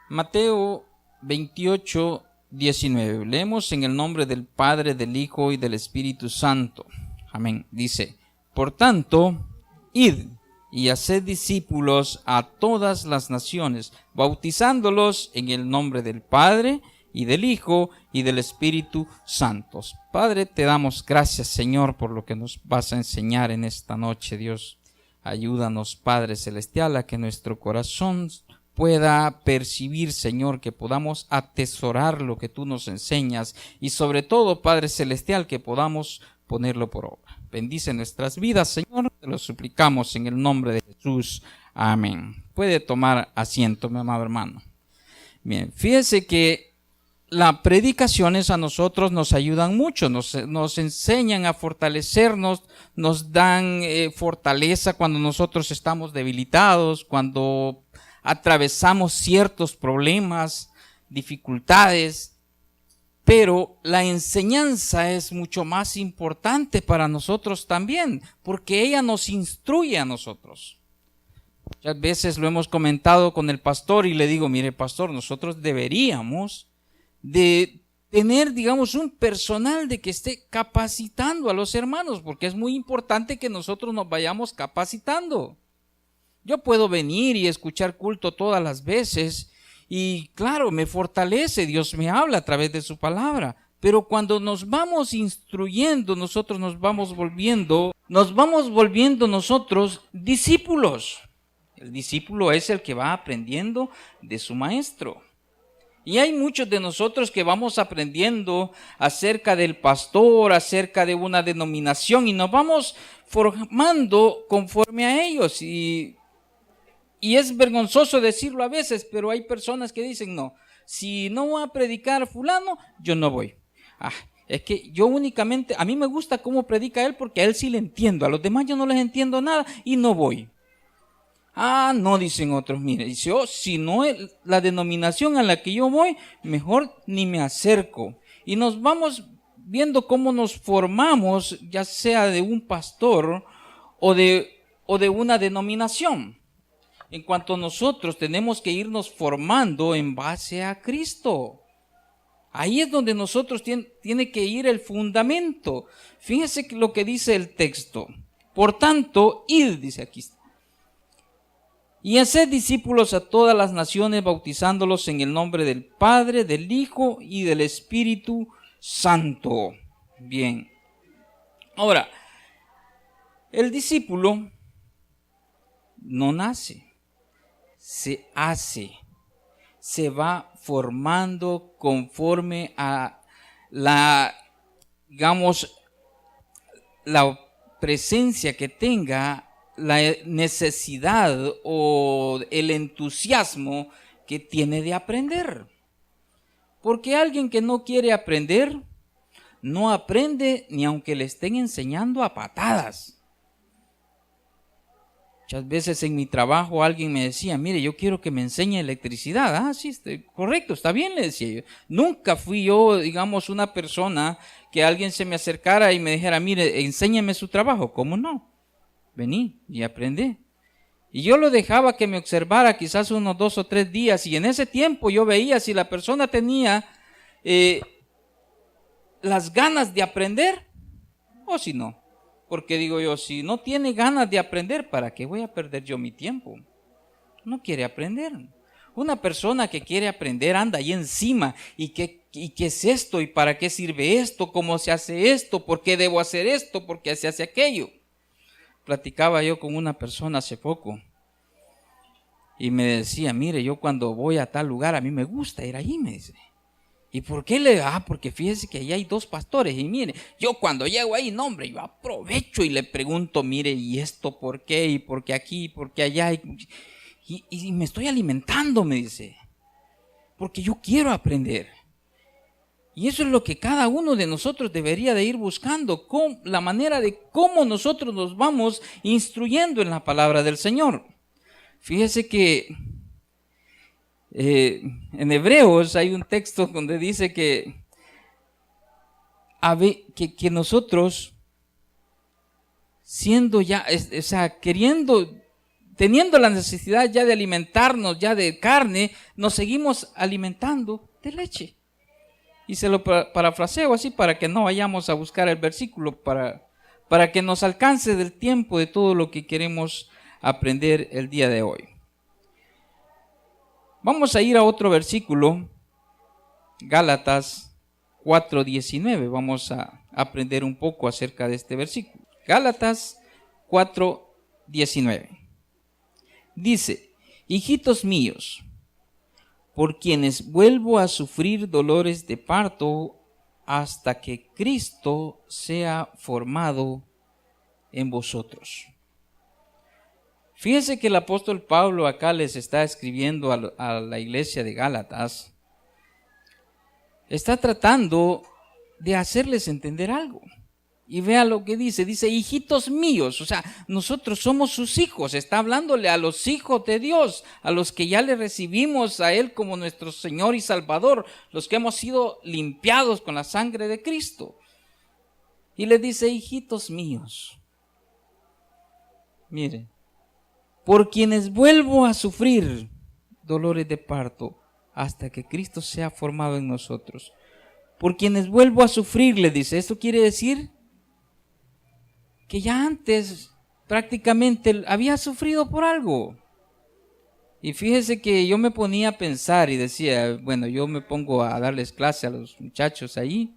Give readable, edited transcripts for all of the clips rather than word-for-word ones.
Mateo 28, 19. Leemos en el nombre del Padre, del Hijo y del Espíritu Santo. Amén. Dice: por tanto, id y haced discípulos a todas las naciones, bautizándolos en el nombre del Padre y del Hijo y del Espíritu Santo. Padre, te damos gracias, Señor, por lo que nos vas a enseñar en esta noche, Dios. Ayúdanos, Padre Celestial, a que nuestro corazón pueda percibir, Señor, que podamos atesorar lo que tú nos enseñas y sobre todo, Padre Celestial, que podamos ponerlo por obra. Bendice nuestras vidas, Señor, te lo suplicamos en el nombre de Jesús. Amén. Puede tomar asiento, mi amado hermano. Bien, fíjese que las predicaciones a nosotros nos ayudan mucho, nos enseñan a fortalecernos, nos dan fortaleza cuando nosotros estamos debilitados, cuando atravesamos ciertos problemas, dificultades, pero la enseñanza es mucho más importante para nosotros también, porque ella nos instruye a nosotros. Muchas veces lo hemos comentado con el pastor y le digo: mire, pastor, nosotros deberíamos de tener, digamos, un personal de que esté capacitando a los hermanos, porque es muy importante que nosotros nos vayamos capacitando. Yo puedo venir y escuchar culto todas las veces y claro, me fortalece, Dios me habla a través de su palabra, pero cuando nos vamos instruyendo, nosotros nos vamos volviendo nosotros discípulos. El discípulo es el que va aprendiendo de su maestro. Y hay muchos de nosotros que vamos aprendiendo acerca del pastor, acerca de una denominación y nos vamos formando conforme a ellos. Y es vergonzoso decirlo a veces, pero hay personas que dicen: no, si no va a predicar fulano, yo no voy. Es que yo únicamente, a mí me gusta cómo predica él porque a él sí le entiendo, a los demás yo no les entiendo nada y no voy. No, dicen otros, mire, dice: si no es la denominación a la que yo voy, mejor ni me acerco. Y nos vamos viendo cómo nos formamos, ya sea de un pastor o de una denominación. En cuanto a nosotros tenemos que irnos formando en base a Cristo. Ahí es donde nosotros tiene que ir el fundamento. Fíjense lo que dice el texto. Por tanto, id, dice aquí, y haced discípulos a todas las naciones, bautizándolos en el nombre del Padre, del Hijo y del Espíritu Santo. Bien. Ahora, el discípulo no nace, se hace, se va formando conforme a la presencia que tenga, la necesidad o el entusiasmo que tiene de aprender. Porque alguien que no quiere aprender, no aprende ni aunque le estén enseñando a patadas. Muchas veces en mi trabajo alguien me decía: mire, yo quiero que me enseñe electricidad. Sí, correcto, está bien, le decía yo. Nunca fui yo, digamos, una persona que alguien se me acercara y me dijera: mire, enséñeme su trabajo. ¿Cómo no? Vení y aprendí. Y yo lo dejaba que me observara quizás unos 2 o 3 días y en ese tiempo yo veía si la persona tenía las ganas de aprender o si no. Porque digo yo, si no tiene ganas de aprender, ¿para qué voy a perder yo mi tiempo? No quiere aprender. Una persona que quiere aprender anda ahí encima. ¿Y qué es esto? ¿Y para qué sirve esto? ¿Cómo se hace esto? ¿Por qué debo hacer esto? ¿Por qué se hace aquello? Platicaba yo con una persona hace poco y me decía: mire, yo cuando voy a tal lugar a mí me gusta ir allí, me dice. ¿Y por qué porque fíjese que allá hay 2 pastores y mire, yo cuando llego ahí, no hombre, yo aprovecho y le pregunto: mire, ¿y esto por qué? ¿Y por qué aquí? ¿Y por qué allá? Y me estoy alimentando, me dice, porque yo quiero aprender. Y eso es lo que cada uno de nosotros debería de ir buscando, con la manera de cómo nosotros nos vamos instruyendo en la palabra del Señor. Fíjese que en Hebreos hay un texto donde dice que nosotros, siendo ya, queriendo teniendo la necesidad ya de alimentarnos ya de carne, nos seguimos alimentando de leche. Y se lo parafraseo así para que no vayamos a buscar el versículo, para que nos alcance del tiempo de todo lo que queremos aprender el día de hoy. Vamos a ir a otro versículo, Gálatas 4:19. Vamos a aprender un poco acerca de este versículo. Gálatas 4:19. Dice: hijitos míos, por quienes vuelvo a sufrir dolores de parto hasta que Cristo sea formado en vosotros. Fíjense que el apóstol Pablo acá les está escribiendo a la iglesia de Gálatas. Está tratando de hacerles entender algo. Y vea lo que dice, hijitos míos, o sea, nosotros somos sus hijos, está hablándole a los hijos de Dios, a los que ya le recibimos a Él como nuestro Señor y Salvador, los que hemos sido limpiados con la sangre de Cristo. Y le dice, hijitos míos, miren, por quienes vuelvo a sufrir dolores de parto hasta que Cristo sea formado en nosotros. Por quienes vuelvo a sufrir, le dice, esto quiere decir que ya antes prácticamente había sufrido por algo. Y fíjese que yo me ponía a pensar y decía, bueno, yo me pongo a darles clase a los muchachos ahí.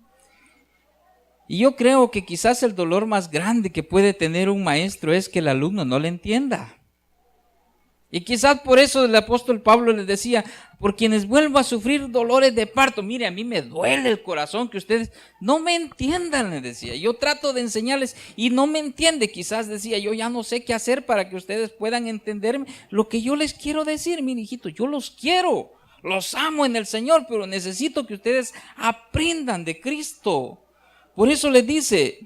Y yo creo que quizás el dolor más grande que puede tener un maestro es que el alumno no le entienda. Y quizás por eso el apóstol Pablo les decía, por quienes vuelvo a sufrir dolores de parto. Mire, a mí me duele el corazón que ustedes no me entiendan, les decía. Yo trato de enseñarles y no me entiende. Quizás decía, yo ya no sé qué hacer para que ustedes puedan entenderme lo que yo les quiero decir. Mire, hijitos, yo los quiero, los amo en el Señor, pero necesito que ustedes aprendan de Cristo. Por eso les dice,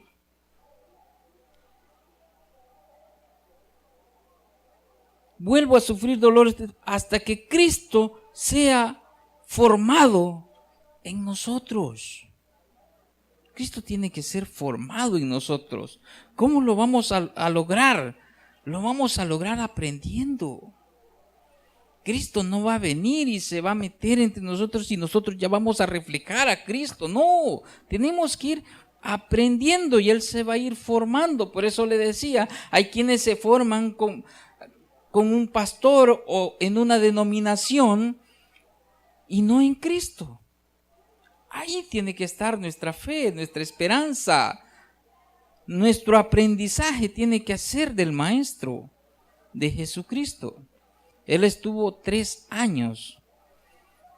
vuelvo a sufrir dolores hasta que Cristo sea formado en nosotros. Cristo tiene que ser formado en nosotros. ¿Cómo lo vamos a lograr? Lo vamos a lograr aprendiendo. Cristo no va a venir y se va a meter entre nosotros y nosotros ya vamos a reflejar a Cristo. No, tenemos que ir aprendiendo y Él se va a ir formando. Por eso le decía, hay quienes se forman con un pastor o en una denominación y no en Cristo. Ahí tiene que estar nuestra fe, nuestra esperanza. Nuestro aprendizaje tiene que ser del Maestro, de Jesucristo. Él estuvo 3 años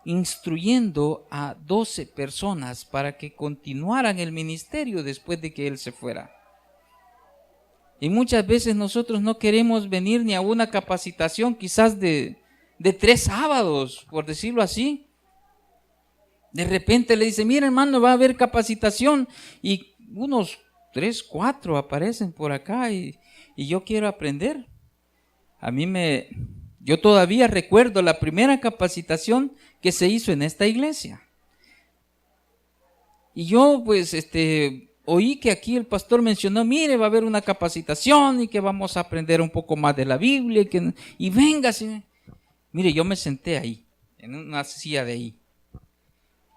instruyendo a 12 personas para que continuaran el ministerio después de que Él se fuera. Y muchas veces nosotros no queremos venir ni a una capacitación quizás de 3 sábados, por decirlo así. De repente le dice, mira hermano, va a haber capacitación y unos 3, 4 aparecen por acá y yo quiero aprender. Yo todavía recuerdo la primera capacitación que se hizo en esta iglesia. Y yo pues oí que aquí el pastor mencionó, mire, va a haber una capacitación y que vamos a aprender un poco más de la Biblia y véngase. Mire, yo me senté ahí, en una silla de ahí.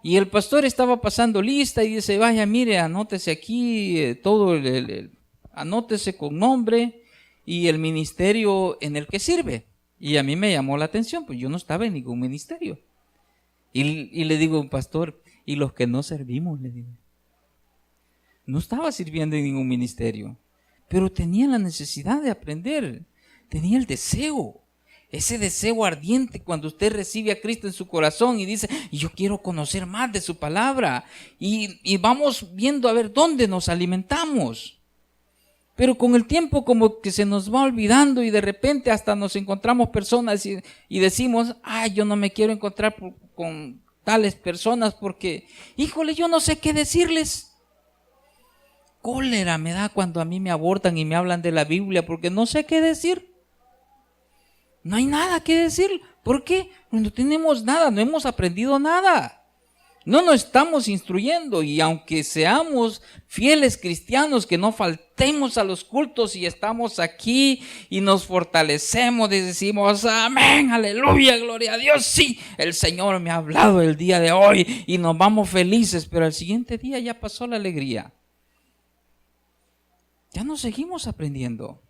Y el pastor estaba pasando lista y dice, vaya, mire, anótese aquí anótese con nombre y el ministerio en el que sirve. Y a mí me llamó la atención, pues yo no estaba en ningún ministerio. Y le digo, pastor, ¿y los que no servimos? Le digo. No estaba sirviendo en ningún ministerio, pero tenía la necesidad de aprender, tenía el deseo, ese deseo ardiente cuando usted recibe a Cristo en su corazón y dice, yo quiero conocer más de su palabra y vamos viendo a ver dónde nos alimentamos. Pero con el tiempo como que se nos va olvidando y de repente hasta nos encontramos personas y decimos, yo no me quiero encontrar con tales personas porque, híjole, yo no sé qué decirles. Cólera me da cuando a mí me abordan y me hablan de la Biblia porque no sé qué decir. No hay nada que decir. ¿Por qué? No tenemos nada, no hemos aprendido nada. No nos estamos instruyendo, y aunque seamos fieles cristianos, que no faltemos a los cultos y estamos aquí y nos fortalecemos y decimos amén, aleluya, gloria a Dios, sí, el Señor me ha hablado el día de hoy y nos vamos felices, pero al siguiente día ya pasó la alegría. Ya no seguimos aprendiendo.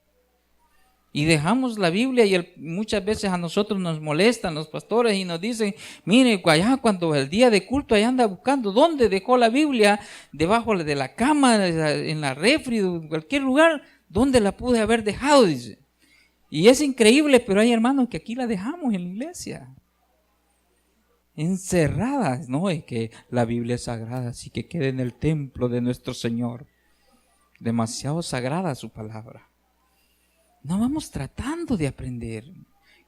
Y dejamos la Biblia, y muchas veces a nosotros nos molestan los pastores y nos dicen, mire, allá cuando el día de culto allá anda buscando dónde dejó la Biblia, debajo de la cama, en la refri, en cualquier lugar, ¿dónde la pude haber dejado? Dice. Y es increíble, pero hay hermanos que aquí la dejamos en la iglesia, encerradas. No, es que la Biblia es sagrada, así que quede en el templo de nuestro Señor. Demasiado sagrada su palabra. No vamos tratando de aprender.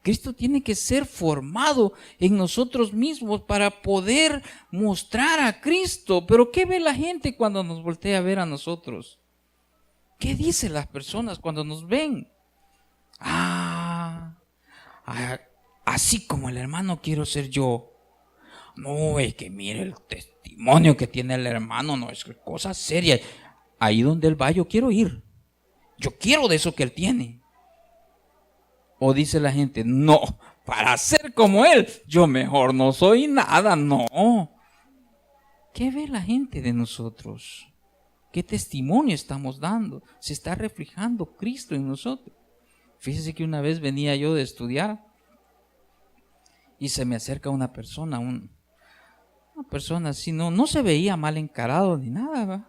Cristo tiene que ser formado en nosotros mismos para poder mostrar a Cristo. Pero ¿qué ve la gente cuando nos voltea a ver a nosotros? ¿Qué dicen las personas cuando nos ven? Así como el hermano quiero ser yo. No, es que mire el testimonio que tiene el hermano, no es cosa seria. Ahí donde él va yo quiero ir. Yo quiero de eso que él tiene. O dice la gente, no, para ser como él, yo mejor no soy nada, no. ¿Qué ve la gente de nosotros? ¿Qué testimonio estamos dando? Se está reflejando Cristo en nosotros. Fíjese que una vez venía yo de estudiar y se me acerca una persona, una persona así, no se veía mal encarado ni nada, ¿verdad?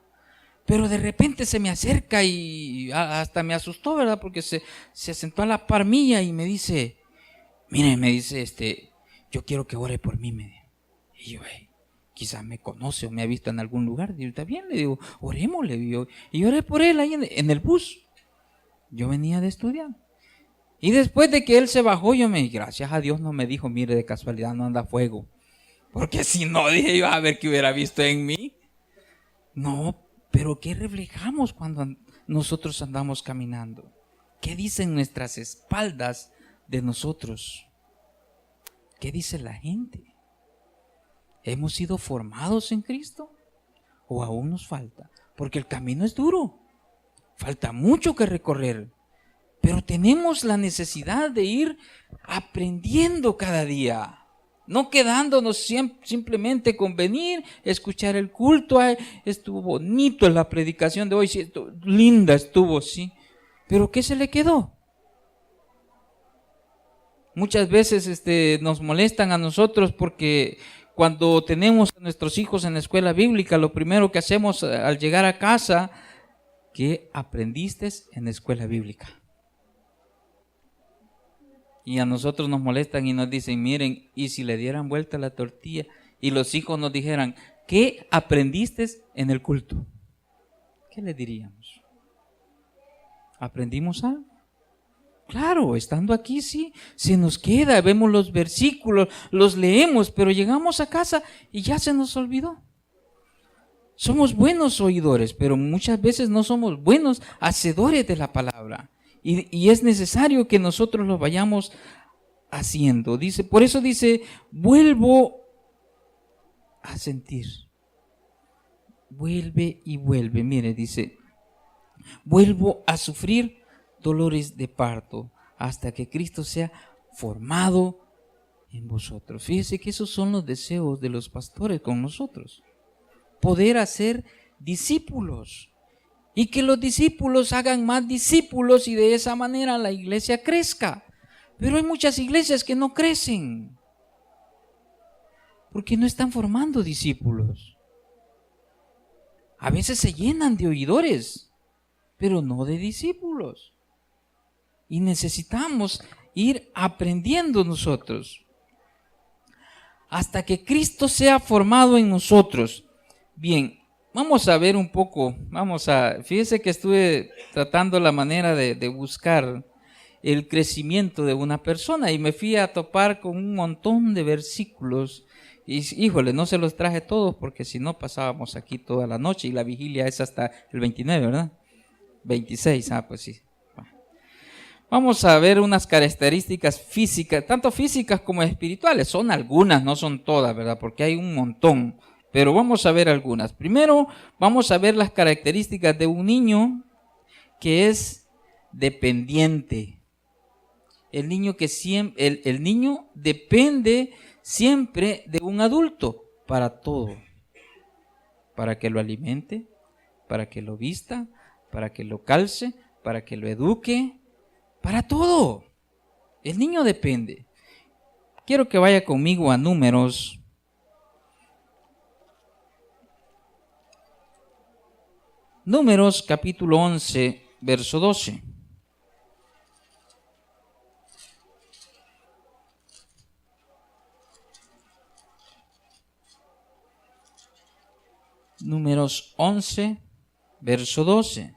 Pero de repente se me acerca y hasta me asustó, ¿verdad? Porque se sentó a la par mía y me dice, mire, me dice, yo quiero que ore por mí, me dijo. Y yo, quizás me conoce o me ha visto en algún lugar. Y yo, está bien, le digo, oremos, le digo. Y oré por él ahí en el bus. Yo venía de estudiar. Y después de que él se bajó, gracias a Dios no me dijo, mire, de casualidad no anda fuego. Porque si no, dije yo, a ver qué hubiera visto en mí. No, pero ¿qué reflejamos cuando nosotros andamos caminando? ¿Qué dicen nuestras espaldas de nosotros? ¿Qué dice la gente? ¿Hemos sido formados en Cristo? ¿O aún nos falta? Porque el camino es duro. Falta mucho que recorrer. Pero tenemos la necesidad de ir aprendiendo cada día. No quedándonos simplemente con venir, escuchar el culto. Ay, estuvo bonito la predicación de hoy, sí, linda estuvo, sí. Pero ¿qué se le quedó? Muchas veces nos molestan a nosotros porque cuando tenemos a nuestros hijos en la escuela bíblica, lo primero que hacemos al llegar a casa, ¿qué aprendiste en la escuela bíblica? Y a nosotros nos molestan y nos dicen, miren, y si le dieran vuelta la tortilla y los hijos nos dijeran, ¿qué aprendiste en el culto? ¿Qué le diríamos? ¿Aprendimos algo? Claro, estando aquí sí, se nos queda, vemos los versículos, los leemos, pero llegamos a casa y ya se nos olvidó. Somos buenos oidores, pero muchas veces no somos buenos hacedores de la palabra. Y es necesario que nosotros lo vayamos haciendo. Por eso dice, vuelvo a sentir. Vuelve y vuelve. Mire, dice, vuelvo a sufrir dolores de parto hasta que Cristo sea formado en vosotros. Fíjese que esos son los deseos de los pastores con nosotros. Poder hacer discípulos. Y que los discípulos hagan más discípulos y de esa manera la iglesia crezca. Pero hay muchas iglesias que no crecen porque no están formando discípulos. A veces se llenan de oidores, pero no de discípulos. Y necesitamos ir aprendiendo nosotros hasta que Cristo sea formado en nosotros. Bien. Vamos a ver un poco, fíjese que estuve tratando la manera de buscar el crecimiento de una persona y me fui a topar con un montón de versículos y híjole, no se los traje todos porque si no pasábamos aquí toda la noche y la vigilia es hasta el 29, ¿verdad? 26, pues sí. Vamos a ver unas características físicas, tanto físicas como espirituales, son algunas, no son todas, ¿verdad? Porque hay un montón. pero vamos a ver algunas. Primero, vamos a ver las características de un niño que es dependiente. El niño el niño depende siempre de un adulto para todo. Para que lo alimente, para que lo vista, para que lo calce, para que lo eduque, para todo. El niño depende. Quiero que vaya conmigo a Números. Números capítulo 11, verso 12. Números 11, verso 12.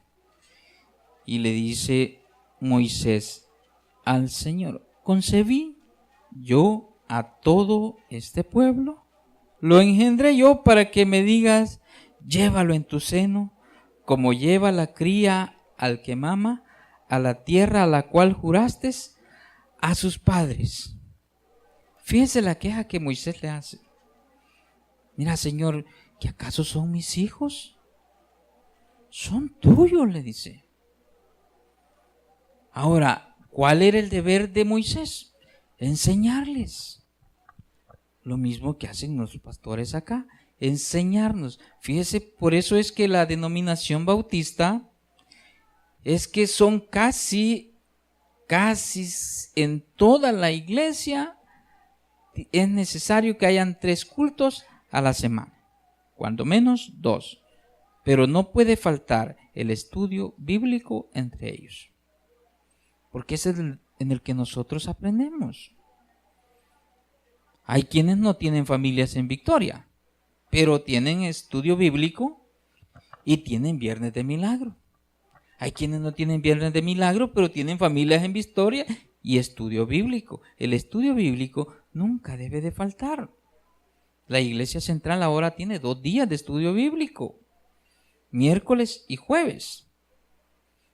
Y le dice Moisés al Señor: ¿concebí yo a todo este pueblo? ¿Lo engendré yo para que me digas, llévalo en tu seno, como lleva la cría al que mama, a la tierra a la cual juraste a sus padres? Fíjese la queja que Moisés le hace. Mira, Señor, ¿que acaso son mis hijos? Son tuyos, le dice. Ahora, ¿cuál era el deber de Moisés? Enseñarles. Lo mismo que hacen los pastores acá, enseñarnos. Fíjese, por eso es que la denominación bautista es que son casi en toda la iglesia es necesario que hayan 3 cultos a la semana. Cuando menos 2, pero no puede faltar el estudio bíblico entre ellos, porque es en el que nosotros aprendemos. Hay quienes no tienen familias en Victoria, pero tienen estudio bíblico y tienen Viernes de Milagro. Hay quienes no tienen Viernes de Milagro, pero tienen familias en Victoria y estudio bíblico. El estudio bíblico nunca debe de faltar. La Iglesia Central ahora tiene 2 días de estudio bíblico, miércoles y jueves.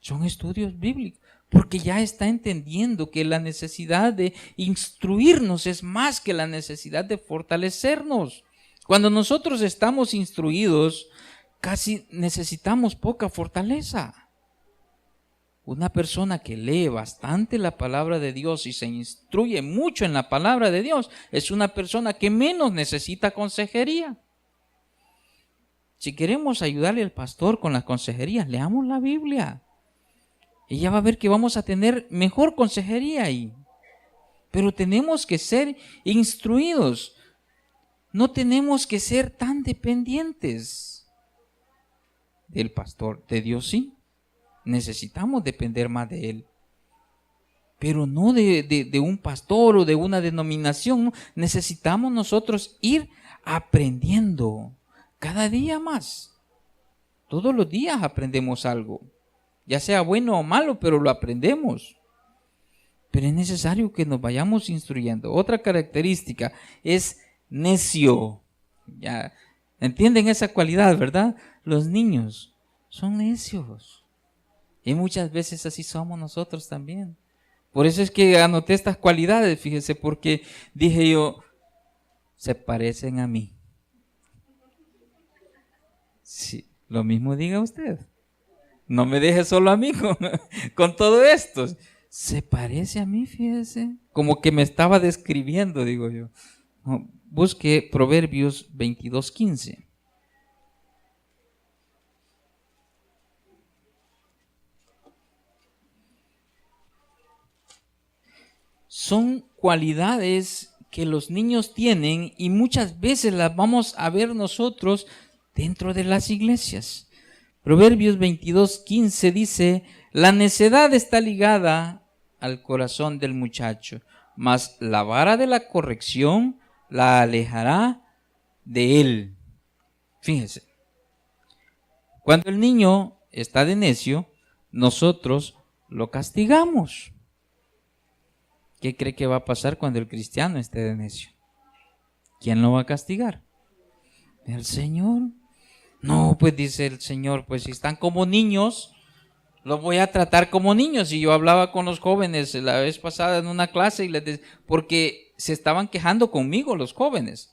Son estudios bíblicos, porque ya está entendiendo que la necesidad de instruirnos es más que la necesidad de fortalecernos. Cuando nosotros estamos instruidos, casi necesitamos poca fortaleza. Una persona que lee bastante la palabra de Dios y se instruye mucho en la palabra de Dios es una persona que menos necesita consejería. Si queremos ayudarle al pastor con las consejerías, leamos la Biblia. Ella va a ver que vamos a tener mejor consejería ahí. Pero tenemos que ser instruidos. No tenemos que ser tan dependientes del pastor. De Dios sí. Necesitamos depender más de Él. Pero no de un pastor o de una denominación. ¿No? Necesitamos nosotros ir aprendiendo cada día más. Todos los días aprendemos algo. Ya sea bueno o malo, pero lo aprendemos. Pero es necesario que nos vayamos instruyendo. Otra característica es necio. Ya entienden esa cualidad, ¿verdad? Los niños son necios. Y muchas veces así somos nosotros también. Por eso es que anoté estas cualidades, fíjese, porque dije yo, se parecen a mí. Sí, lo mismo diga usted. No me deje solo a mí con todo esto. Se parece a mí, fíjese. Como que me estaba describiendo, digo yo. No, busque Proverbios 22:15. Son cualidades que los niños tienen y muchas veces las vamos a ver nosotros dentro de las iglesias. Proverbios 22:15 dice: la necedad está ligada al corazón del muchacho, mas la vara de la corrección la alejará de él. Fíjense, cuando el niño está de necio, nosotros lo castigamos. ¿Qué cree que va a pasar cuando el cristiano esté de necio? ¿Quién lo va a castigar? El Señor. No, pues dice el Señor, pues si están como niños, los voy a tratar como niños. Y yo hablaba con los jóvenes la vez pasada en una clase y les decía, porque se estaban quejando conmigo los jóvenes.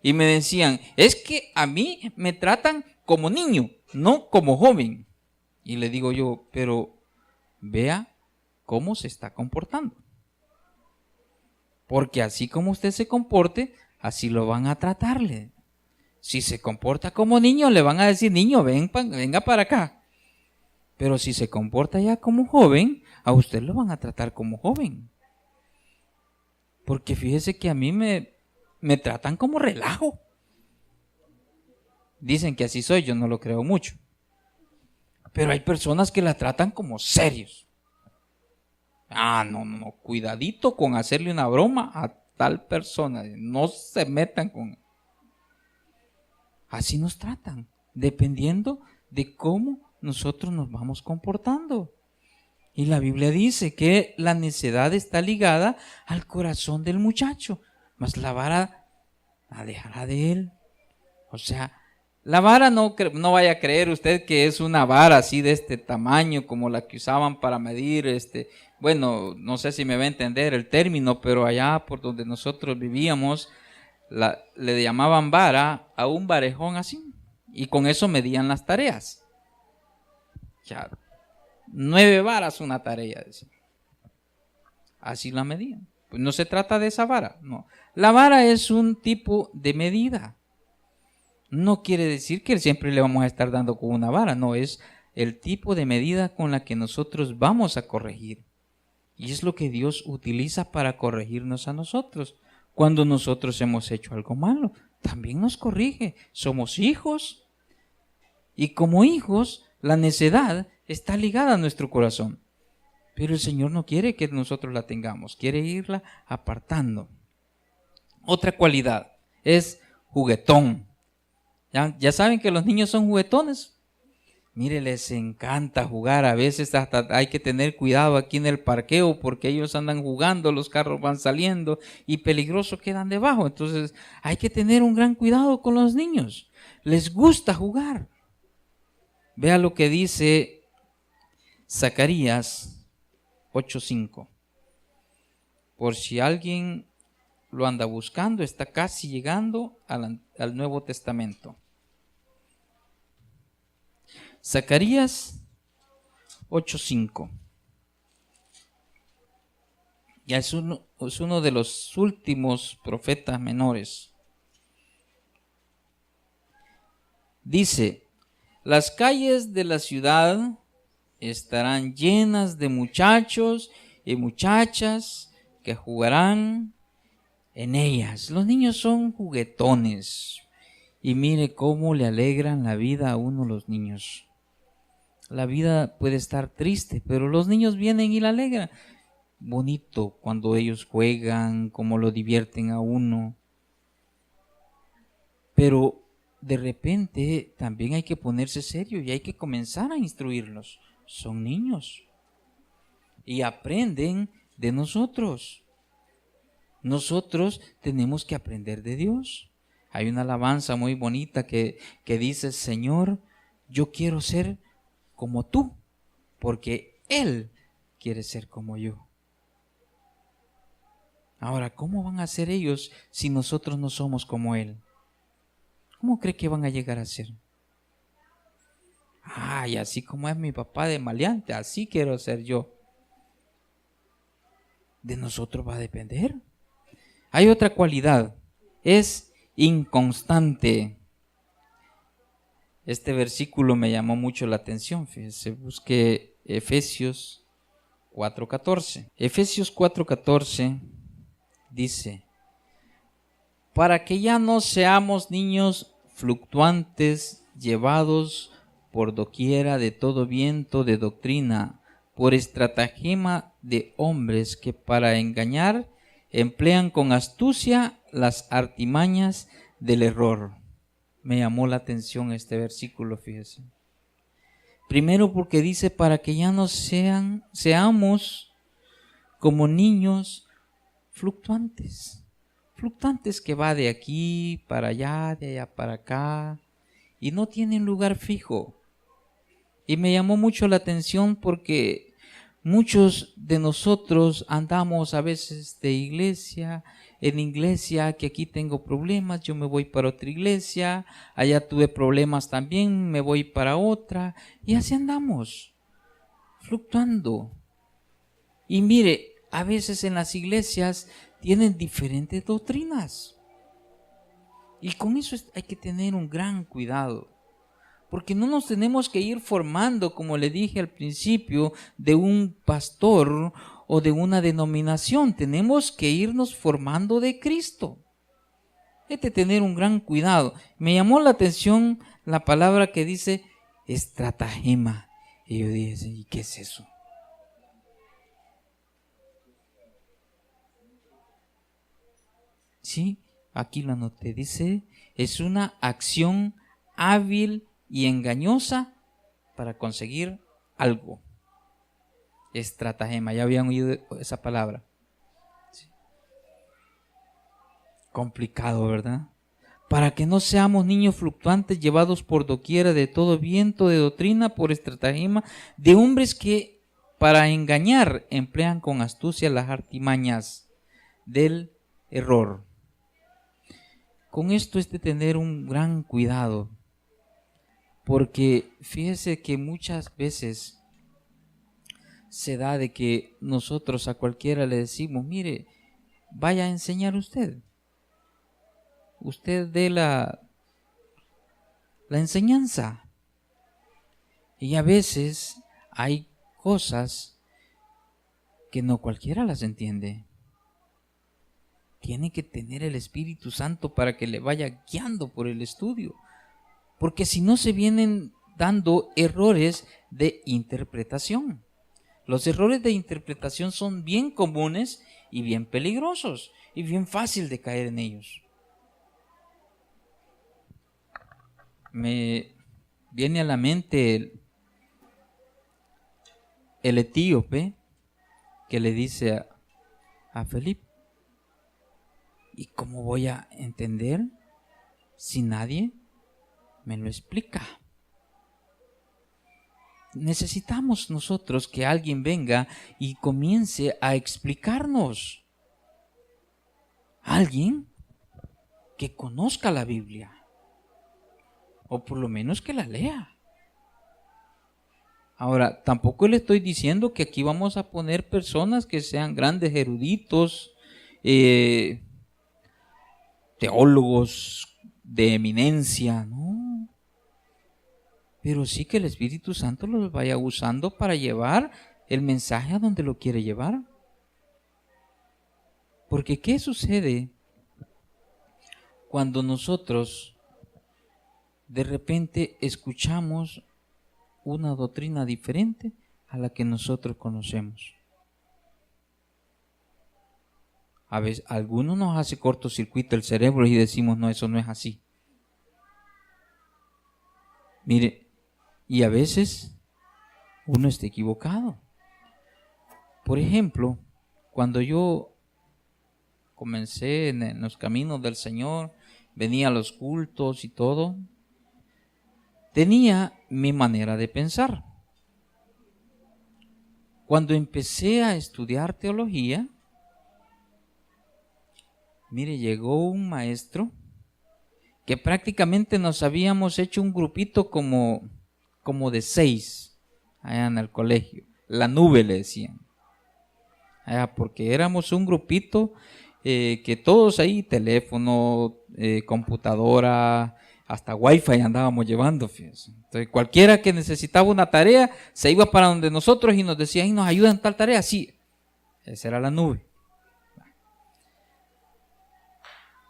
Y me decían, es que a mí me tratan como niño, no como joven. Y le digo yo, pero vea cómo se está comportando. Porque así como usted se comporte, así lo van a tratarle. Si se comporta como niño, le van a decir, niño, venga para acá. Pero si se comporta ya como joven, a usted lo van a tratar como joven. Porque fíjese que a mí me tratan como relajo. Dicen que así soy, yo no lo creo mucho. Pero hay personas que la tratan como serios. No, cuidadito con hacerle una broma a tal persona. No se metan con... Así nos tratan, dependiendo de cómo nosotros nos vamos comportando. Y la Biblia dice que la necedad está ligada al corazón del muchacho, mas la vara la dejará de él. O sea, la vara no vaya a creer usted que es una vara así de este tamaño como la que usaban para medir, bueno, no sé si me va a entender el término, pero allá por donde nosotros vivíamos, le llamaban vara a un varejón así, y con eso medían las tareas. Ya, 9 varas una tarea, decía. Así la medían. Pues no se trata de esa vara, no. La vara es un tipo de medida. No quiere decir que siempre le vamos a estar dando con una vara, no, es el tipo de medida con la que nosotros vamos a corregir. Y es lo que Dios utiliza para corregirnos a nosotros. Cuando nosotros hemos hecho algo malo, también nos corrige. Somos hijos. Y como hijos, la necedad está ligada a nuestro corazón. Pero el Señor no quiere que nosotros la tengamos, quiere irla apartando. Otra cualidad es juguetón. Ya saben que los niños son juguetones. Mire, les encanta jugar. A veces hasta hay que tener cuidado aquí en el parqueo porque ellos andan jugando, los carros van saliendo y peligroso quedan debajo. Entonces hay que tener un gran cuidado con los niños. Les gusta jugar. Vea lo que dice Zacarías 8:5. Por si alguien lo anda buscando, está casi llegando al Nuevo Testamento. Zacarías 8:5. Ya es uno de los últimos profetas menores. Dice, las calles de la ciudad estarán llenas de muchachos y muchachas que jugarán en ellas. Los niños son juguetones. Y mire cómo le alegran la vida a uno los niños. La vida puede estar triste, pero los niños vienen y la alegran. Bonito cuando ellos juegan, cómo lo divierten a uno. Pero de repente también hay que ponerse serio y hay que comenzar a instruirlos. Son niños y aprenden de nosotros. Nosotros tenemos que aprender de Dios. Hay una alabanza muy bonita que dice, Señor, yo quiero ser como tú, porque Él quiere ser como yo. Ahora, ¿cómo van a ser ellos si nosotros no somos como Él? ¿Cómo cree que van a llegar a ser? Ay, así como es mi papá de maleante, así quiero ser yo. De nosotros va a depender. Hay otra cualidad, es inconstante. Este versículo me llamó mucho la atención, fíjese, busqué Efesios 4:14. Efesios 4:14 dice, para que ya no seamos niños fluctuantes, llevados por doquiera de todo viento de doctrina, por estratagema de hombres que para engañar emplean con astucia las artimañas del error. Me llamó la atención este versículo, fíjese. Primero porque dice para que ya no seamos como niños fluctuantes que va de aquí para allá, de allá para acá, y no tienen lugar fijo. Y me llamó mucho la atención porque muchos de nosotros andamos a veces de iglesia en la iglesia, que aquí tengo problemas, yo me voy para otra iglesia, allá tuve problemas también, me voy para otra, y así andamos, fluctuando. Y mire, a veces en las iglesias tienen diferentes doctrinas, y con eso hay que tener un gran cuidado, porque no nos tenemos que ir formando, como le dije al principio, de un pastor o de una denominación. Tenemos que irnos formando de Cristo. Hay que tener un gran cuidado. Me llamó la atención la palabra que dice estratagema. Y yo dije, ¿y qué es eso? Sí, aquí lo anoté. Dice, es una acción hábil y engañosa para conseguir algo. Estratagema, ya habían oído esa palabra. Sí. Complicado, ¿verdad? Para que no seamos niños fluctuantes llevados por doquiera de todo viento de doctrina por estratagema de hombres que para engañar emplean con astucia las artimañas del error. Con esto es de tener un gran cuidado, porque fíjese que muchas veces se da de que nosotros a cualquiera le decimos, mire, vaya a enseñar usted dé la enseñanza. Y a veces hay cosas que no cualquiera las entiende. Tiene que tener el Espíritu Santo para que le vaya guiando por el estudio, porque si no se vienen dando errores de interpretación. Los errores de interpretación son bien comunes y bien peligrosos y bien fácil de caer en ellos. Me viene a la mente el etíope que le dice a Felipe, ¿y cómo voy a entender si nadie me lo explica? Necesitamos nosotros que alguien venga y comience a explicarnos. Alguien que conozca la Biblia, o por lo menos que la lea. Ahora, tampoco le estoy diciendo que aquí vamos a poner personas que sean grandes eruditos, teólogos de eminencia, ¿no? Pero sí que el Espíritu Santo los vaya usando para llevar el mensaje a donde lo quiere llevar. Porque ¿qué sucede cuando nosotros de repente escuchamos una doctrina diferente a la que nosotros conocemos? A veces, a algunos nos hace cortocircuito el cerebro y decimos, no, eso no es así. Mire, y a veces uno está equivocado. Por ejemplo, cuando yo comencé en los caminos del Señor, venía a los cultos y todo, tenía mi manera de pensar. Cuando empecé a estudiar teología, mire, llegó un maestro que prácticamente nos habíamos hecho un grupito como de 6 allá en el colegio. La nube le decían. Porque éramos un grupito que todos ahí, teléfono, computadora, hasta wifi andábamos llevando, fíjense. Entonces cualquiera que necesitaba una tarea se iba para donde nosotros y nos decía, ¿y nos ayudan en tal tarea? Sí, esa era la nube.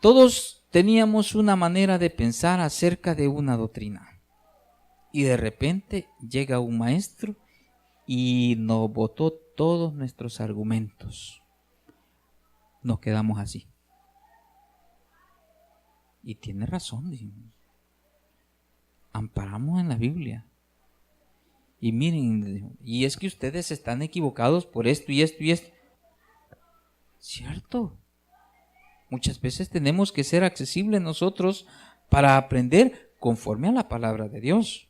Todos teníamos una manera de pensar acerca de una doctrina. Y de repente llega un maestro y nos botó todos nuestros argumentos. Nos quedamos así. Y tiene razón, dijimos. Amparamos en la Biblia. Y miren, y es que ustedes están equivocados por esto y esto y esto. ¿Cierto? Muchas veces tenemos que ser accesibles nosotros para aprender conforme a la palabra de Dios,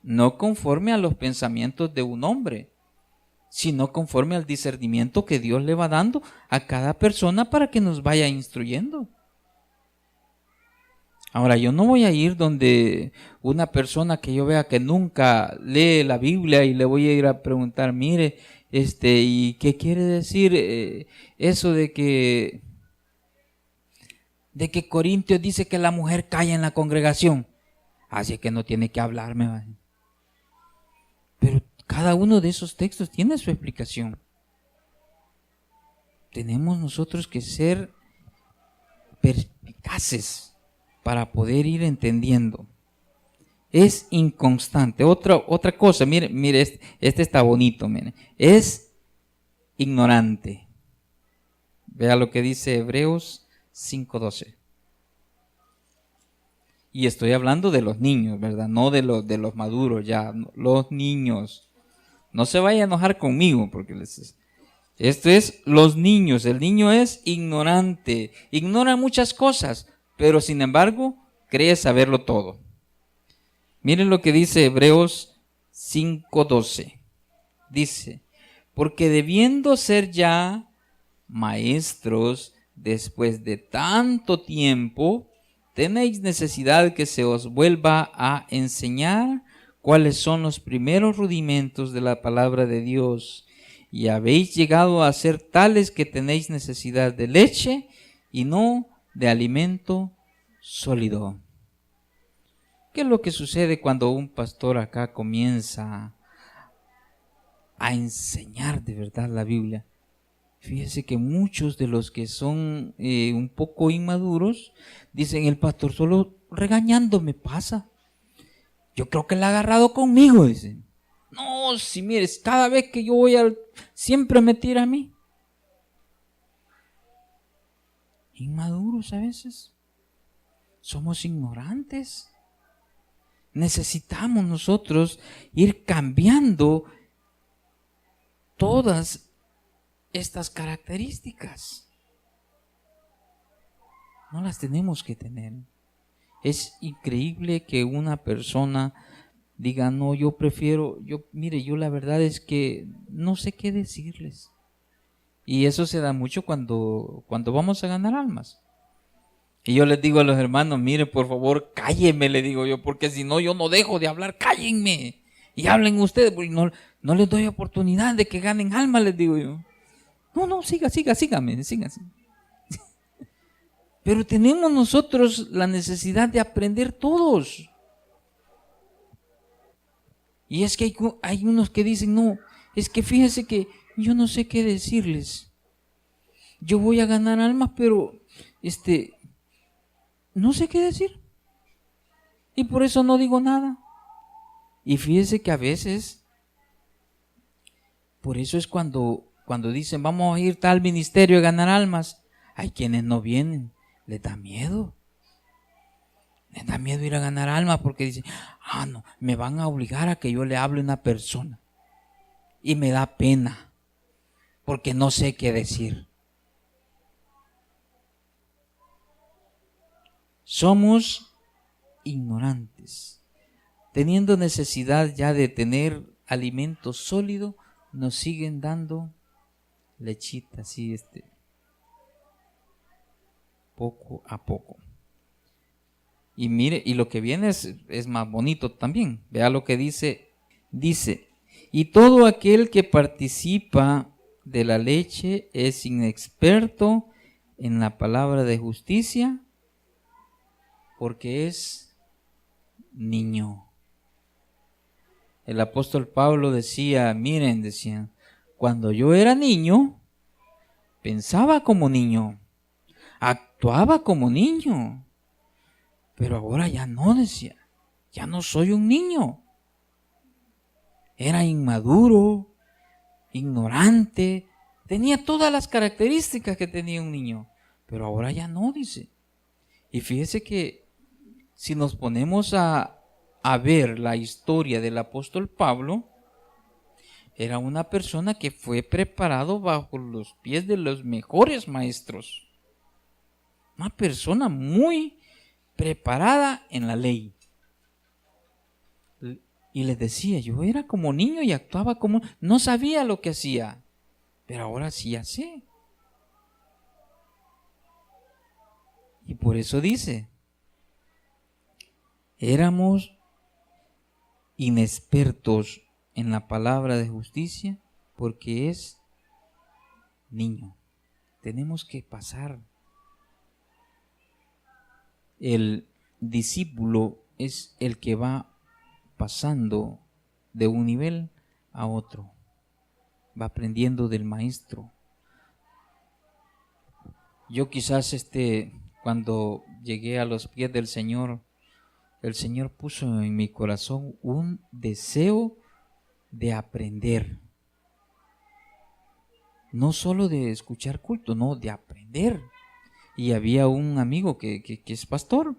no conforme a los pensamientos de un hombre. sino conforme al discernimiento que Dios le va dando a cada persona para que nos vaya instruyendo. Ahora, yo no voy a ir donde una persona que yo vea que nunca lee la Biblia y le voy a ir a preguntar, mire, ¿y qué quiere decir eso de que Corintios dice que la mujer calla en la congregación? Así que no tiene que hablarme, ¿vale? Pero cada uno de esos textos tiene su explicación. Tenemos nosotros que ser perspicaces para poder ir entendiendo. Es inconstante. Otra cosa, mire, este está bonito, mire. Es ignorante. Vea lo que dice Hebreos 5:12. Y estoy hablando de los niños, ¿verdad? No de los maduros ya, los niños. No se vaya a enojar conmigo, porque esto es los niños. El niño es ignorante, ignora muchas cosas, pero sin embargo cree saberlo todo. Miren lo que dice Hebreos 5:12. Dice, porque debiendo ser ya maestros después de tanto tiempo, tenéis necesidad que se os vuelva a enseñar cuáles son los primeros rudimentos de la palabra de Dios. Y habéis llegado a ser tales que tenéis necesidad de leche y no de alimento sólido. ¿Qué es lo que sucede cuando un pastor acá comienza a enseñar de verdad la Biblia? Fíjese que muchos de los que son un poco inmaduros dicen, el pastor solo regañando me pasa. Yo creo que la ha agarrado conmigo, dicen. No, si mires, cada vez que yo voy siempre me tira a mí. Inmaduros a veces. Somos ignorantes. Necesitamos nosotros ir cambiando todas estas características. No las tenemos que tener. Es increíble que una persona diga, no, yo la verdad es que no sé qué decirles. Y eso se da mucho cuando vamos a ganar almas. Y yo les digo a los hermanos, mire, por favor, cállenme, le digo yo, porque si no, yo no dejo de hablar, cállenme. Y hablen ustedes, porque no les doy oportunidad de que ganen almas, les digo yo. No, sígame. Pero tenemos nosotros la necesidad de aprender todos. Y es que hay unos que dicen, no, es que fíjese que yo no sé qué decirles. Yo voy a ganar almas, pero no sé qué decir. Y por eso no digo nada. Y fíjese que a veces, por eso es cuando dicen, vamos a ir tal ministerio a ganar almas, hay quienes no vienen, les da miedo. Les da miedo ir a ganar almas porque dicen, no, me van a obligar a que yo le hable a una persona. Y me da pena, porque no sé qué decir. Somos ignorantes. Teniendo necesidad ya de tener alimento sólido, nos siguen dando lechita, así poco a poco. Y mire, y lo que viene es más bonito también. Vea lo que dice, y todo aquel que participa de la leche es inexperto en la palabra de justicia, porque es niño. El apóstol Pablo decía, cuando yo era niño, pensaba como niño, actuaba como niño, pero ahora ya no, decía, ya no soy un niño. Era inmaduro, ignorante, tenía todas las características que tenía un niño, pero ahora ya no, dice. Y fíjese que si nos ponemos a ver la historia del apóstol Pablo, era una persona que fue preparado bajo los pies de los mejores maestros. Una persona muy preparada en la ley. Y les decía, yo era como niño y actuaba como, no sabía lo que hacía, pero ahora sí ya sé. Y por eso dice, éramos inexpertos en la palabra de justicia porque es niño. Tenemos que pasar. El discípulo es el que va pasando de un nivel a otro, va aprendiendo del maestro. Yo quizás cuando llegué a los pies del Señor, el Señor puso en mi corazón un deseo de aprender. No solo de escuchar culto, no, de aprender. Y había un amigo que es pastor.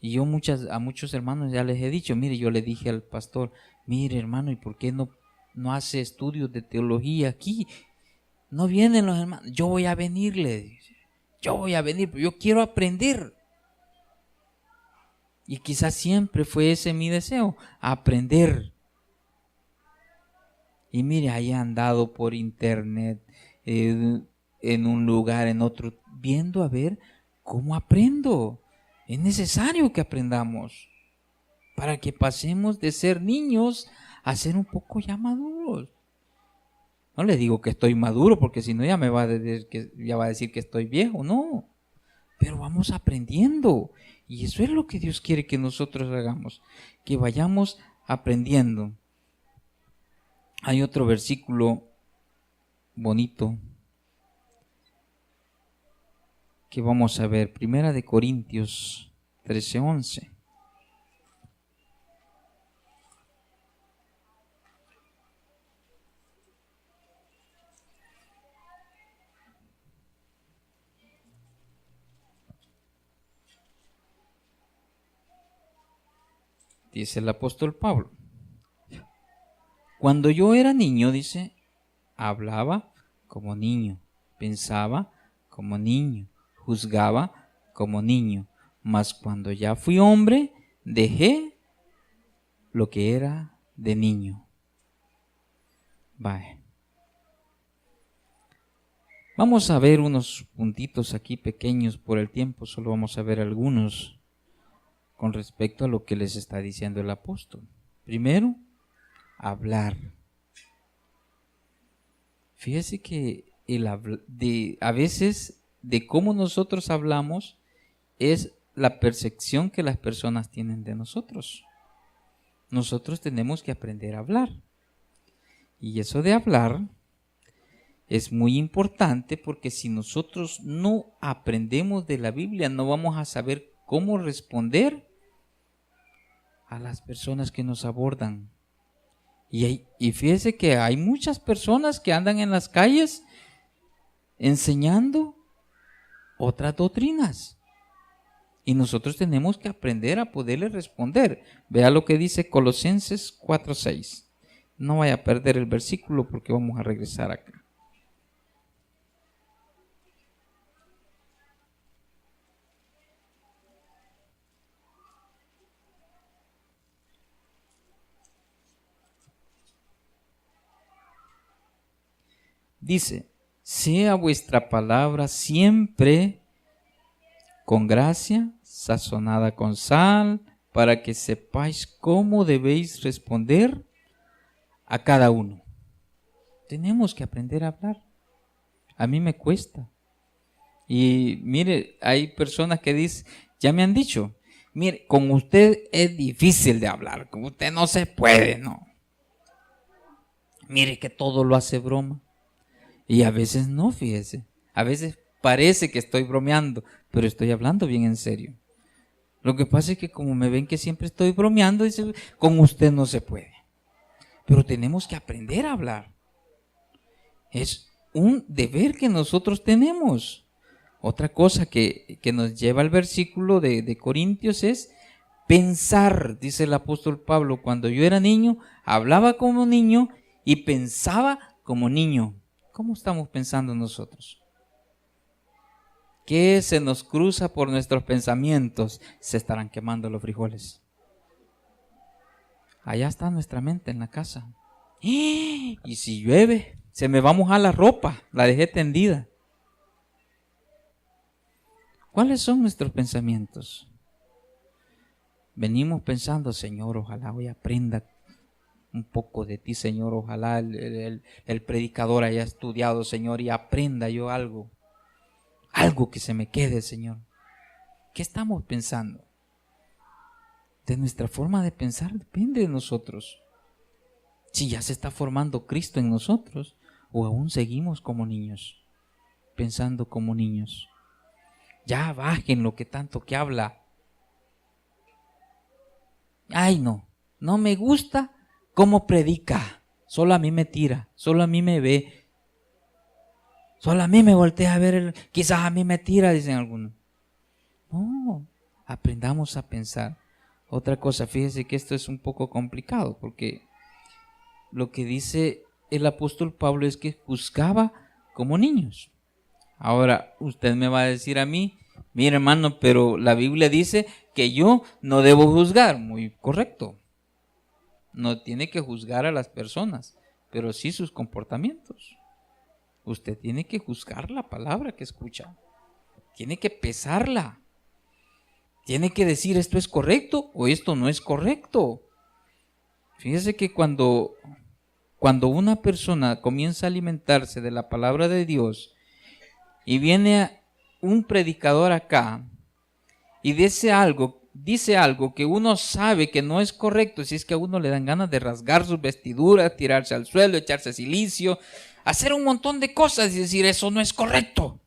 Y yo a muchos hermanos ya les he dicho, mire, yo le dije al pastor, mire hermano, ¿y por qué no hace estudios de teología aquí? No vienen los hermanos. Yo voy a venir, le dice. Yo voy a venir, pero yo quiero aprender. Y quizás siempre fue ese mi deseo, aprender. Y mire, ahí he andado por internet, en un lugar, en otro, viendo a ver cómo aprendo. Es necesario que aprendamos para que pasemos de ser niños a ser un poco ya maduros. No le digo que estoy maduro, porque si no ya me va a decir que estoy viejo, no. Pero vamos aprendiendo. Y eso es lo que Dios quiere que nosotros hagamos, que vayamos aprendiendo. Hay otro versículo bonito que vamos a ver, Primera de Corintios 13:11. Dice el apóstol Pablo, cuando yo era niño, dice, hablaba como niño, pensaba como niño, juzgaba como niño, mas cuando ya fui hombre, dejé lo que era de niño. Vaya. Vamos a ver unos puntitos aquí pequeños por el tiempo, solo vamos a ver algunos con respecto a lo que les está diciendo el apóstol. Primero, hablar. Fíjese que a veces de cómo nosotros hablamos es la percepción que las personas tienen de nosotros. Nosotros tenemos que aprender a hablar. Y eso de hablar es muy importante porque si nosotros no aprendemos de la Biblia, no vamos a saber cómo responder a las personas que nos abordan. Y fíjese que hay muchas personas que andan en las calles enseñando otras doctrinas. Y nosotros tenemos que aprender a poderle responder. Vea lo que dice Colosenses 4:6. No vaya a perder el versículo porque vamos a regresar acá. Dice, sea vuestra palabra siempre con gracia, sazonada con sal, para que sepáis cómo debéis responder a cada uno. Tenemos que aprender a hablar. A mí me cuesta. Y mire, hay personas que dicen, ya me han dicho, mire, con usted es difícil de hablar, con usted no se puede, no. Mire que todo lo hace broma. Y a veces no, fíjese. A veces parece que estoy bromeando, pero estoy hablando bien en serio. Lo que pasa es que como me ven que siempre estoy bromeando, dice, con usted no se puede. Pero tenemos que aprender a hablar. Es un deber que nosotros tenemos. Otra cosa que nos lleva al versículo de Corintios es pensar, dice el apóstol Pablo, cuando yo era niño, hablaba como niño y pensaba como niño. ¿Cómo estamos pensando nosotros? ¿Qué se nos cruza por nuestros pensamientos? Se estarán quemando los frijoles. allá está nuestra mente en la casa. Y si llueve, se me va a mojar la ropa, la dejé tendida. ¿Cuáles son nuestros pensamientos? Venimos pensando, Señor, ojalá hoy aprenda un poco de ti, Señor. Ojalá el predicador haya estudiado, Señor, y aprenda yo algo que se me quede, Señor. ¿Qué estamos pensando? De nuestra forma de pensar depende de nosotros. Si ya se está formando Cristo en nosotros, o aún seguimos como niños, pensando como niños. Ya bajen lo que tanto que habla. Ay, no me gusta cómo predica. Solo a mí me tira, solo a mí me ve. Solo a mí me voltea a ver, quizás a mí me tira, dicen algunos. No, aprendamos a pensar. Otra cosa, fíjese que esto es un poco complicado, porque lo que dice el apóstol Pablo es que juzgaba como niños. Ahora, usted me va a decir a mí, mire hermano, pero la Biblia dice que yo no debo juzgar. Muy correcto. No tiene que juzgar a las personas, pero sí sus comportamientos. Usted tiene que juzgar la palabra que escucha. Tiene que pesarla. Tiene que decir esto es correcto o esto no es correcto. Fíjese que cuando una persona comienza a alimentarse de la palabra de Dios y viene un predicador acá y dice algo que uno sabe que no es correcto, si es que a uno le dan ganas de rasgar sus vestiduras, tirarse al suelo, echarse silicio, hacer un montón de cosas y decir eso no es correcto.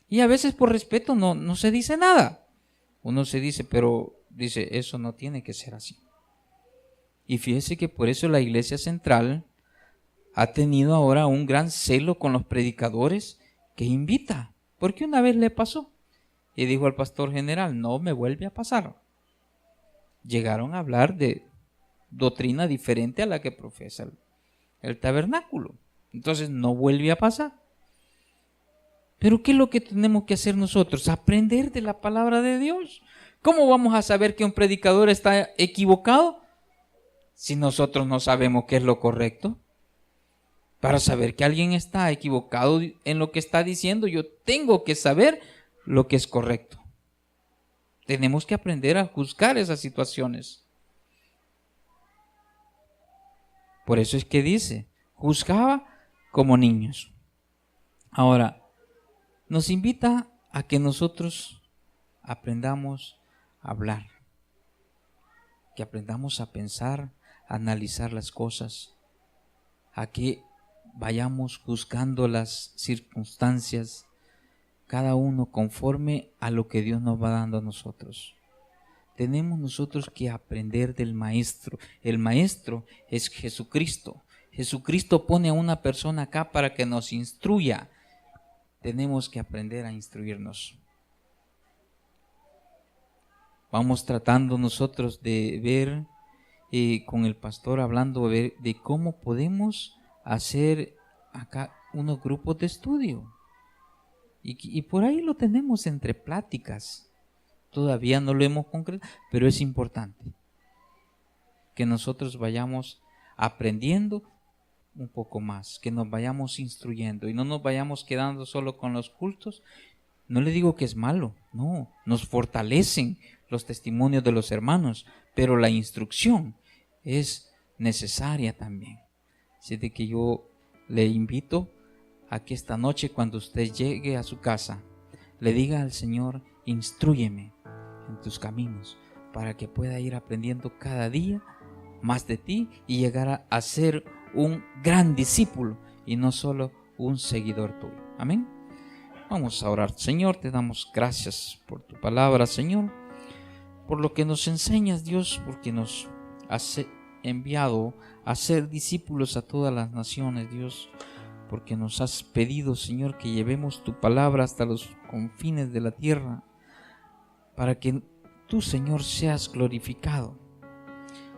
Y a veces por respeto no se dice nada. Uno se dice, pero dice, eso no tiene que ser así. Y fíjese que por eso la Iglesia Central ha tenido ahora un gran celo con los predicadores que invita. Porque una vez le pasó y dijo al pastor general, no me vuelve a pasar. Llegaron a hablar de doctrina diferente a la que profesa el tabernáculo. Entonces no vuelve a pasar. Pero ¿qué es lo que tenemos que hacer nosotros? Aprender de la palabra de Dios. ¿Cómo vamos a saber que un predicador está equivocado si nosotros no sabemos qué es lo correcto? Para saber que alguien está equivocado en lo que está diciendo, yo tengo que saber lo que es correcto. Tenemos que aprender a juzgar esas situaciones. Por eso es que dice, juzgaba como niños. Ahora, nos invita a que nosotros aprendamos a hablar, que aprendamos a pensar, a analizar las cosas, a que vayamos juzgando las circunstancias, cada uno conforme a lo que Dios nos va dando a nosotros. Tenemos nosotros que aprender del Maestro. El Maestro es Jesucristo. Jesucristo pone a una persona acá para que nos instruya. Tenemos que aprender a instruirnos. Vamos tratando nosotros de ver, con el pastor hablando de cómo podemos hacer acá unos grupos de estudio. Y por ahí lo tenemos entre pláticas. Todavía no lo hemos concretado, pero es importante que nosotros vayamos aprendiendo un poco más, que nos vayamos instruyendo y no nos vayamos quedando solo con los cultos. No le digo que es malo, no, nos fortalecen los testimonios de los hermanos, pero la instrucción es necesaria también. Así de que yo le invito a que esta noche, cuando usted llegue a su casa, le diga al Señor, instrúyeme en tus caminos, para que pueda ir aprendiendo cada día más de ti y llegar a ser un gran discípulo y no solo un seguidor tuyo. Amén. Vamos a orar. Señor, te damos gracias por tu palabra, Señor, por lo que nos enseñas, Dios, porque nos has enviado a ser discípulos a todas las naciones, Dios, porque nos has pedido, Señor, que llevemos tu palabra hasta los confines de la tierra, para que tú, Señor, seas glorificado.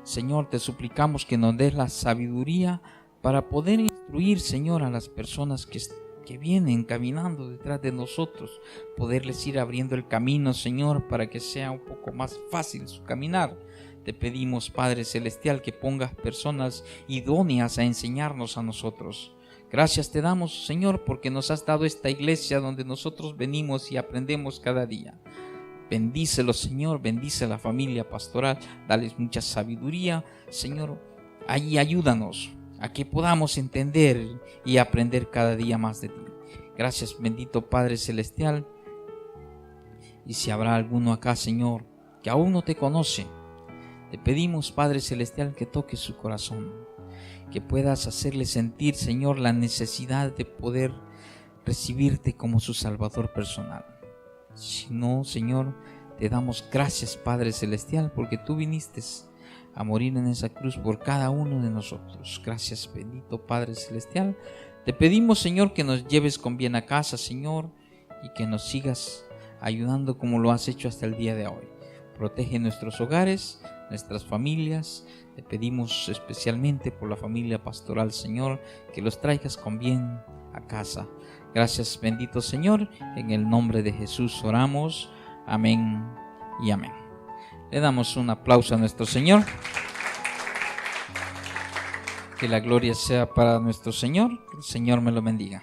Señor, te suplicamos que nos des la sabiduría para poder instruir, Señor, a las personas que vienen caminando detrás de nosotros, poderles ir abriendo el camino, Señor, para que sea un poco más fácil su caminar, Te pedimos, Padre Celestial, que pongas personas idóneas a enseñarnos a nosotros. Gracias te damos, Señor, porque nos has dado esta iglesia donde nosotros venimos y aprendemos cada día. Bendícelo, Señor, bendice a la familia pastoral, dales mucha sabiduría, Señor. Allí ayúdanos a que podamos entender y aprender cada día más de ti. Gracias, bendito Padre Celestial. Y si habrá alguno acá, Señor, que aún no te conoce, te pedimos, Padre Celestial, que toques su corazón, que puedas hacerle sentir, Señor, la necesidad de poder recibirte como su Salvador personal. Si no, Señor, te damos gracias, Padre Celestial, porque tú viniste a morir en esa cruz por cada uno de nosotros. Gracias, bendito Padre Celestial. Te pedimos, Señor, que nos lleves con bien a casa, Señor, y que nos sigas ayudando como lo has hecho hasta el día de hoy. Protege nuestros hogares, nuestras familias. Te pedimos especialmente por la familia pastoral, Señor, que los traigas con bien a casa. Gracias, bendito Señor. En el nombre de Jesús oramos. Amén y amén. Le damos un aplauso a nuestro Señor. Que la gloria sea para nuestro Señor. Que el Señor me lo bendiga.